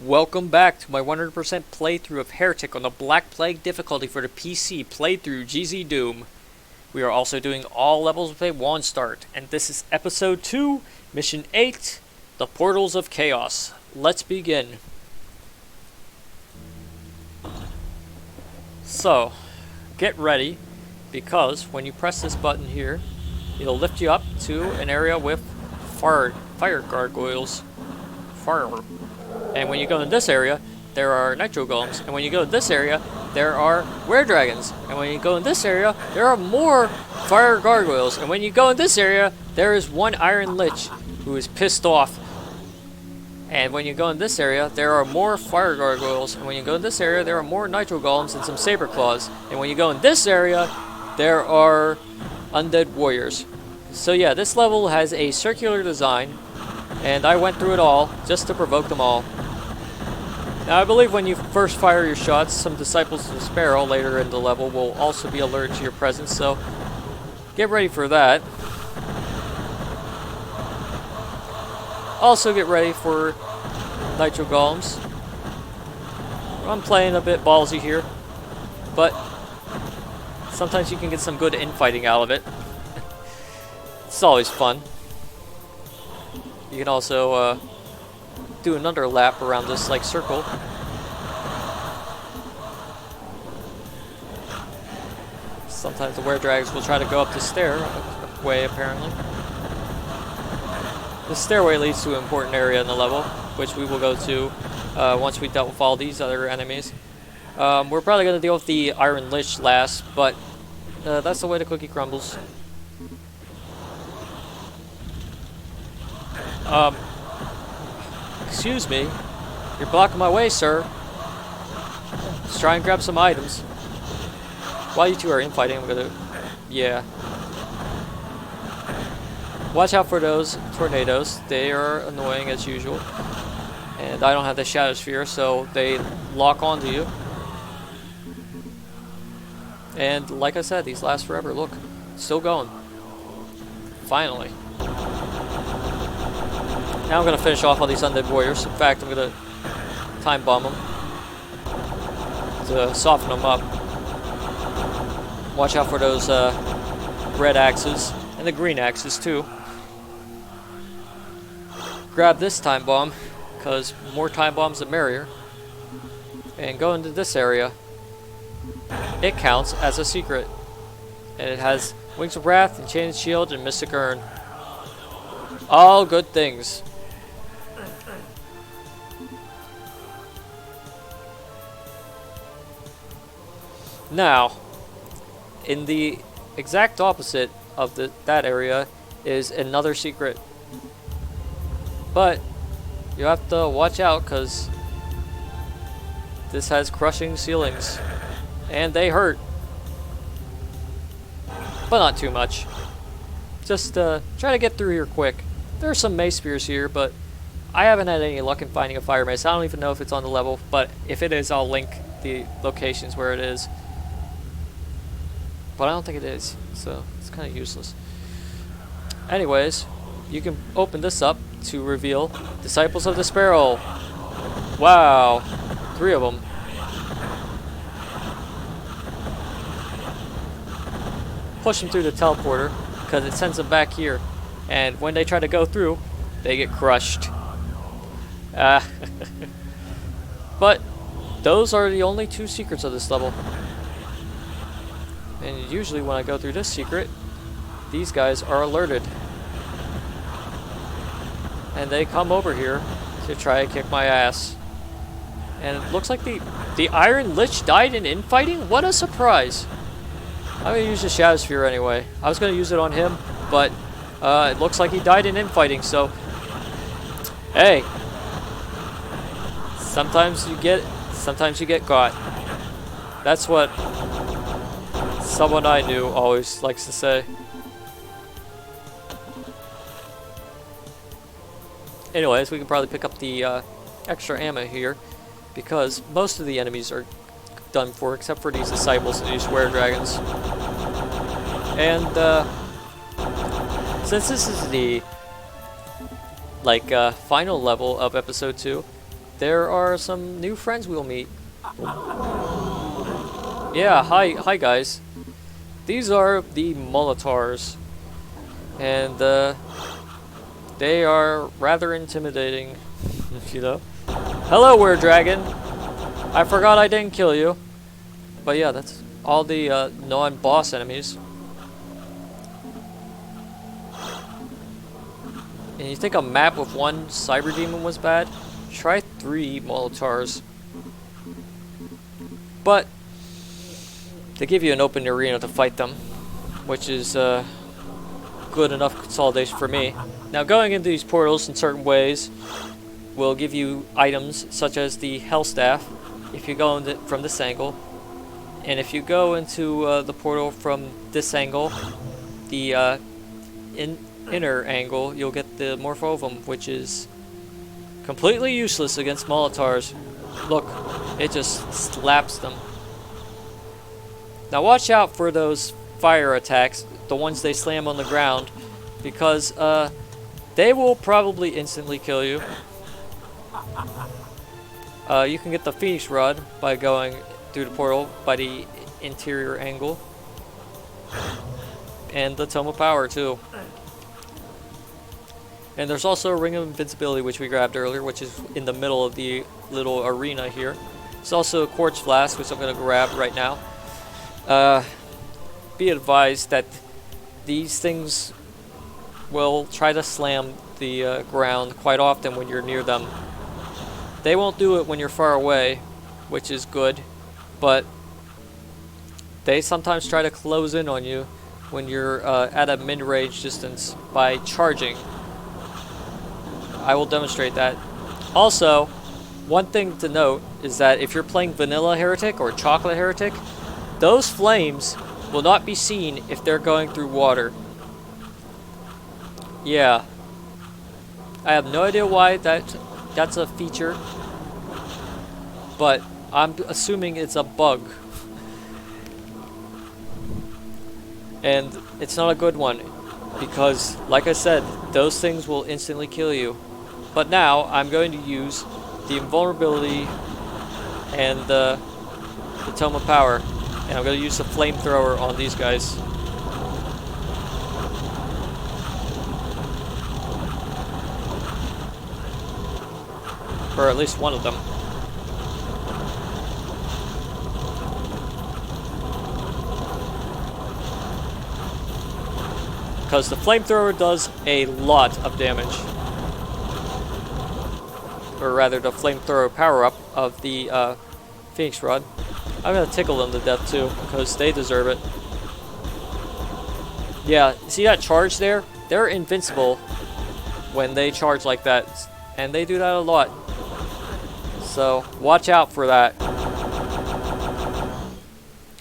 Welcome back to my 100% playthrough of Heretic on the Black Plague difficulty for the PC playthrough GZDoom. We are also doing all levels with a 1 start, and this is episode 2, mission 8, the Portals of Chaos. Let's begin. So, get ready, because when you press this button here, it'll lift you up to an area with fire gargoyles. And when you go in this area, there are nitro golems. And when you go in this area, there are were-dragons. And when you go in this area, there are more fire gargoyles. And when you go in this area, there is one iron lich who is pissed off. And when you go in this area, there are more fire gargoyles. And when you go in this area, there are more nitro golems and some saber claws. And when you go in this area, there are undead warriors. So yeah, this level has a circular design. And I went through it all, just to provoke them all. Now I believe when you first fire your shots, some Disciples of the Sparrow later in the level will also be alerted to your presence, so get ready for that. Also get ready for Nitro Golems. I'm playing a bit ballsy here, but sometimes you can get some good infighting out of it. It's always fun. You can also do another lap around this circle. Sometimes the were-dragons will try to go up the stairway, apparently. The stairway leads to an important area in the level, which we will go to once we dealt with all these other enemies. We're probably going to deal with the Iron Lich last, but that's the way the cookie crumbles. Excuse me. You're blocking my way, sir. Let's try and grab some items. While you two are infighting, I'm gonna... Yeah. Watch out for those tornadoes. They are annoying as usual. And I don't have the Shadow Sphere, so they lock onto you. And like I said, these last forever. Look. Still going. Finally. Now I'm going to finish off all these undead warriors. In fact, I'm going to time bomb them to soften them up. Watch out for those red axes and the green axes too. Grab this time bomb, because more time bombs the merrier. And go into this area. It counts as a secret. And it has Wings of Wrath, Enchanted Shield, and Mystic Urn. All good things. Now, in the exact opposite of that area is another secret. But you have to watch out, because this has crushing ceilings. And they hurt. But not too much. Just try to get through here quick. There are some mace spears here, but I haven't had any luck in finding a fire mace. I don't even know if it's on the level, but if it is, I'll link the locations where it is. But I don't think it is, so it's kind of useless. Anyways, you can open this up to reveal Disciples of the Sparrow. Wow, 3 of them. Push them through the teleporter, because it sends them back here. And when they try to go through, they get crushed. But those are the only 2 secrets of this level. And usually when I go through this secret, these guys are alerted. And they come over here to try and kick my ass. And it looks like the Iron Lich died in infighting? What a surprise! I'm going to use the Shadow Sphere anyway. I was going to use it on him, but it looks like he died in infighting, so... Hey! Sometimes you get got. That's what someone I knew always likes to say. Anyways, we can probably pick up the extra ammo here, because most of the enemies are done for, except for these Disciples and these were-dragons. And since this is the final level of episode 2, there are some new friends we'll meet. Yeah, hi guys. These are the Molotovs, and they are rather intimidating, you know. Hello, Were Dragon. I forgot I didn't kill you, but yeah, that's all the non-boss enemies. And you think a map with one cyber demon was bad? Try 3 Molotovs. But they give you an open arena to fight them, which is good enough consolidation for me. Now, going into these portals in certain ways will give you items such as the Hell Staff if you go in from this angle, and if you go into the portal from this angle, the inner angle, you'll get the Morphovum, which is completely useless against Molotovs. Look, it just slaps them. Now watch out for those fire attacks, the ones they slam on the ground, because they will probably instantly kill you. You can get the Phoenix Rod by going through the portal by the interior angle, and the Tome of Power too. And there's also a Ring of Invincibility, which we grabbed earlier, which is in the middle of the little arena here. There's also a Quartz Flask, which I'm going to grab right now. Be advised that these things will try to slam the ground quite often when you're near them. They won't do it when you're far away, which is good, but they sometimes try to close in on you when you're at a mid-range distance by charging. I will demonstrate that. Also, one thing to note is that if you're playing Vanilla Heretic or Chocolate Heretic, those flames will not be seen if they're going through water. Yeah. I have no idea why that's a feature, but I'm assuming it's a bug. And it's not a good one, because, like I said, those things will instantly kill you. But now, I'm going to use the invulnerability and the Tome of Power. And I'm going to use the flamethrower on these guys. Or at least one of them. Because the flamethrower does a lot of damage. Or rather, the flamethrower power-up of the Phoenix Rod. I'm gonna tickle them to death too, because they deserve it. Yeah, see that charge there? They're invincible when they charge like that, and they do that a lot. So, watch out for that.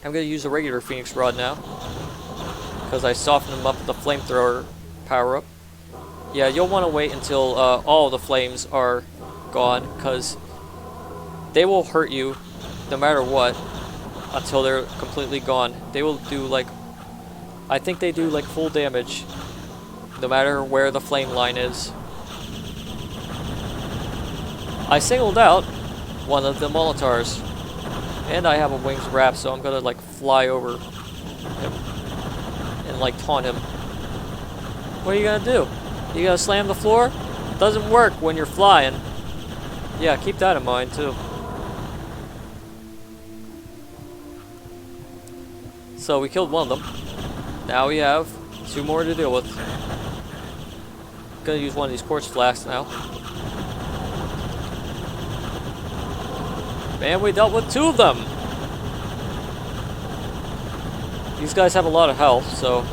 I'm gonna use a regular Phoenix Rod now, because I softened them up with the flamethrower power-up. Yeah, you'll want to wait until all the flames are gone, because they will hurt you no matter what until they're completely gone. They will do like, I think they do like full damage no matter where the flame line is. I singled out one of the Molotovs, and I have a wings wrap, so I'm gonna like fly over him and like taunt him. What are you gonna do? You gonna slam the floor? Doesn't work when you're flying. Yeah, keep that in mind too. So we killed one of them. Now we have 2 more to deal with. Gonna use one of these Quartz Flasks now. Man, we dealt with 2 of them! These guys have a lot of health, so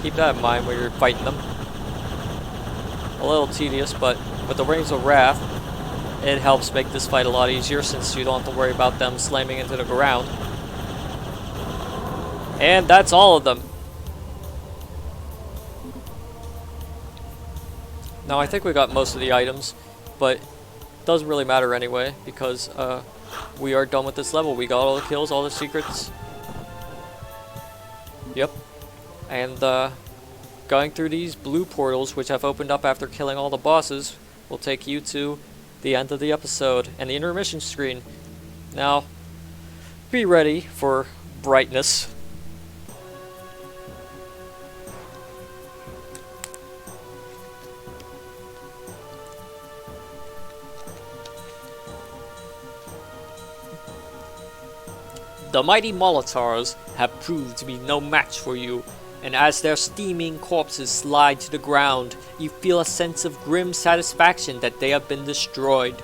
keep that in mind when you're fighting them. A little tedious, but with the Rings of Wrath, it helps make this fight a lot easier since you don't have to worry about them slamming into the ground. And that's all of them. Now I think we got most of the items, but it doesn't really matter anyway, because we are done with this level. We got all the kills, all the secrets. Yep. And going through these blue portals, which I've opened up after killing all the bosses, will take you to the end of the episode and the intermission screen. Now, be ready for brightness. The mighty Molotovs have proved to be no match for you, and as their steaming corpses slide to the ground, you feel a sense of grim satisfaction that they have been destroyed.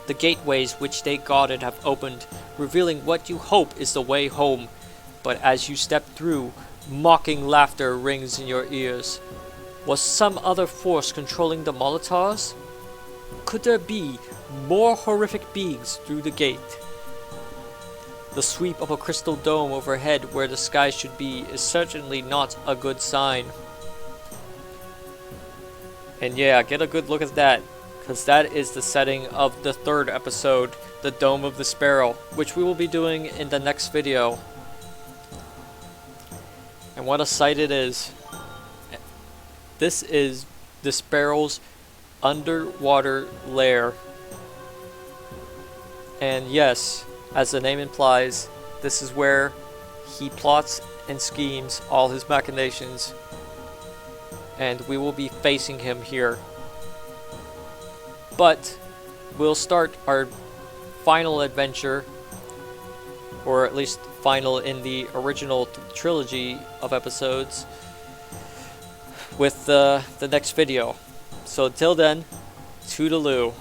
The gateways which they guarded have opened, revealing what you hope is the way home, but as you step through, mocking laughter rings in your ears. Was some other force controlling the Molotovs? Could there be more horrific beings through the gate? The sweep of a crystal dome overhead where the sky should be is certainly not a good sign. And yeah, get a good look at that, because that is the setting of the third episode, the Dome of the Sparrow, which we will be doing in the next video. And what a sight it is. This is the Sparrow's underwater lair. And yes, as the name implies, this is where he plots and schemes all his machinations, and we will be facing him here. But we'll start our final adventure, or at least final in the original trilogy of episodes, with the next video. So until then, toodaloo.